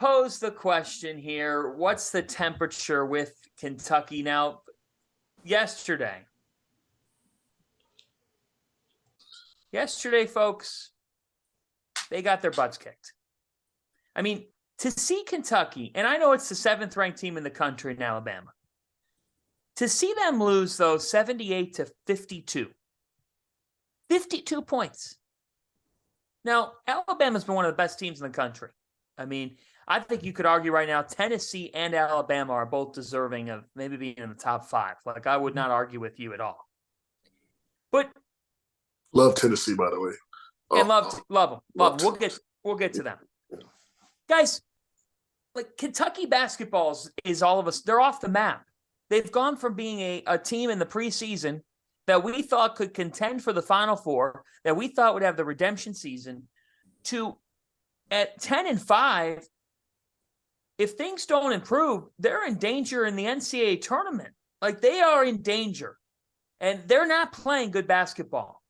pose the question here, what's the temperature with Kentucky now? Yesterday, folks, they got their butts kicked. I mean, to see Kentucky, and I know it's the 7th-ranked team in the country in Alabama, to see them lose, though, 78-52. 52 points. Now, Alabama's been one of the best teams in the country. I mean, I think you could argue right now Tennessee and Alabama are both deserving of maybe being in the top 5. Like, I would not argue with you at all. But love Tennessee, by the way. And love them. We'll get to them. Guys, like Kentucky basketball is all of us, they're off the map. They've gone from being a team in the preseason that we thought could contend for the Final Four, that we thought would have the redemption season, to at 10-5, if things don't improve, they're in danger in the NCAA tournament. Like, they are in danger, and they're not playing good basketball.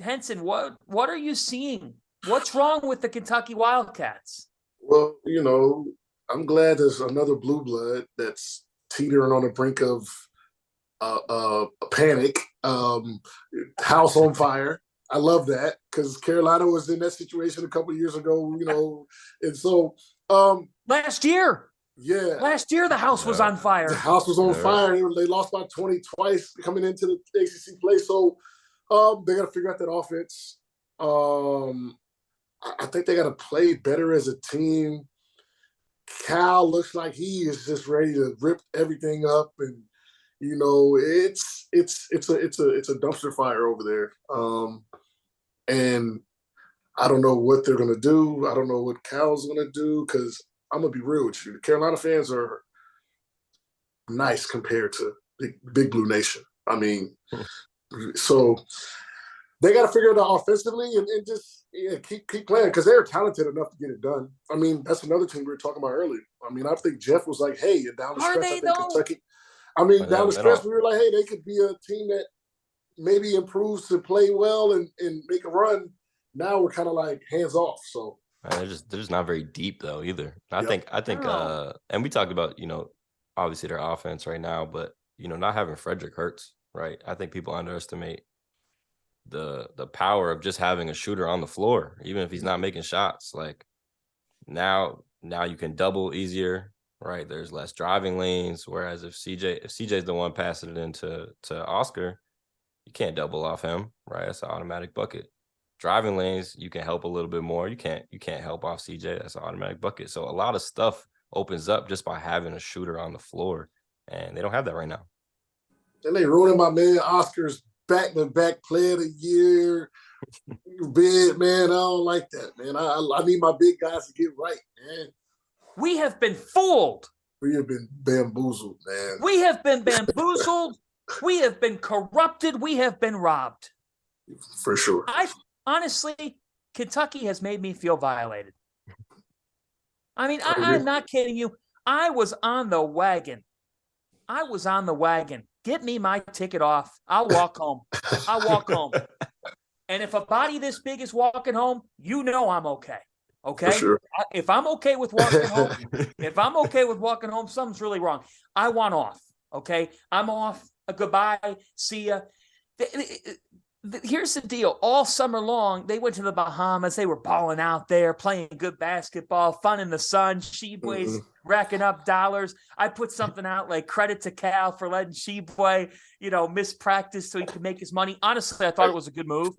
Henson, what are you seeing? What's wrong with the Kentucky Wildcats? Well, I'm glad there's another blue blood that's teetering on the brink of a panic, house on fire. I love that because Carolina was in that situation a couple of years ago, and so last year the house was on fire. The house was on fire. They lost by 20 twice coming into the ACC play. So they got to figure out that offense. I think they got to play better as a team. Cal looks like he is just ready to rip everything up, and it's a dumpster fire over there. And I don't know what they're gonna do. I don't know what Cal's gonna do, because I'm gonna be real with you. The Carolina fans are nice compared to Big Blue Nation. I mean, so they got to figure it out offensively and just keep playing, because they're talented enough to get it done. I mean, that's another team we were talking about earlier. I mean, I think Jeff was like, hey, down the stretch, I think Kentucky. I mean, down the stretch, we were like, hey, they could be a team that maybe improves to play well and make a run. Now we're kind of like hands off. So they're just not very deep though either. I think and we talked about, obviously their offense right now, but not having Frederick hurts, right? I think people underestimate the power of just having a shooter on the floor, even if he's not making shots. Like now you can double easier, right? There's less driving lanes. Whereas if CJ's the one passing it into Oscar, you can't double off him, right? That's an automatic bucket. Driving lanes, you can help a little bit more. You can't help off CJ. That's an automatic bucket. So a lot of stuff opens up just by having a shooter on the floor, and they don't have that right now. And they ruining my man Oscar's back-to-back player of the year. Big man, I don't like that, man. I need my big guys to get right, man. We have been fooled. We have been bamboozled, man. We have been bamboozled. We have been corrupted. We have been robbed. For sure. Honestly, Kentucky has made me feel violated. I mean, I'm not kidding you. I was on the wagon. Get me my ticket off. I'll walk home. And if a body this big is walking home, I'm okay. Okay? For sure. If I'm okay with walking home, something's really wrong. I want off. Okay? I'm off. Goodbye. See ya. Here's the deal. All summer long, they went to the Bahamas. They were balling out there, playing good basketball, fun in the sun. Sheboy's racking up dollars. I put something out like credit to Cal for letting Sheboy, miss practice so he could make his money. Honestly, I thought it was a good move.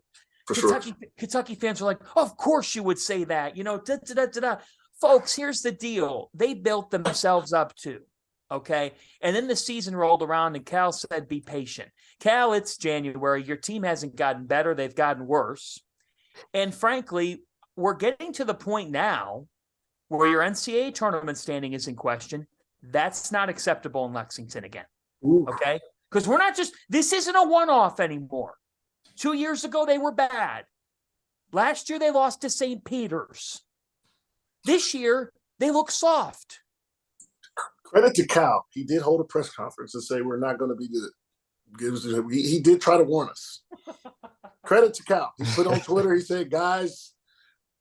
Kentucky fans are like, of course you would say that. Folks, here's the deal. They built themselves up too. Okay. And then the season rolled around and Cal said, be patient. Cal, it's January. Your team hasn't gotten better. They've gotten worse. And frankly, we're getting to the point now where your NCAA tournament standing is in question. That's not acceptable in Lexington again. Ooh. Okay. Because this isn't a one-off anymore. 2 years ago, they were bad. Last year, they lost to St. Peter's. This year, they look soft. Credit to Cal. He did hold a press conference and say we're not going to be good. He did try to warn us. Credit to Cal. He put on Twitter, he said, guys,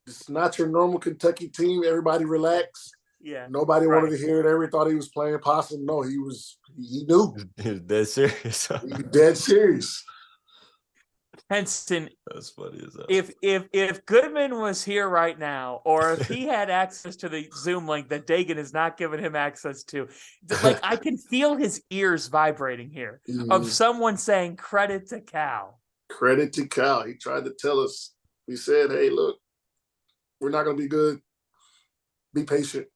It's not your normal Kentucky team. Everybody relax. Yeah. Nobody Right. wanted to hear it. Everybody thought he was playing possum. No, he knew. He was dead serious. He was dead serious. Henson, That's funny as hell. if Goodman was here right now, or if he had access to the Zoom link that Dagan is not giving him access to, like I can feel his ears vibrating here of someone saying credit to Cal. Credit to Cal. He tried to tell us. He said, "Hey, look, we're not going to be good. Be patient."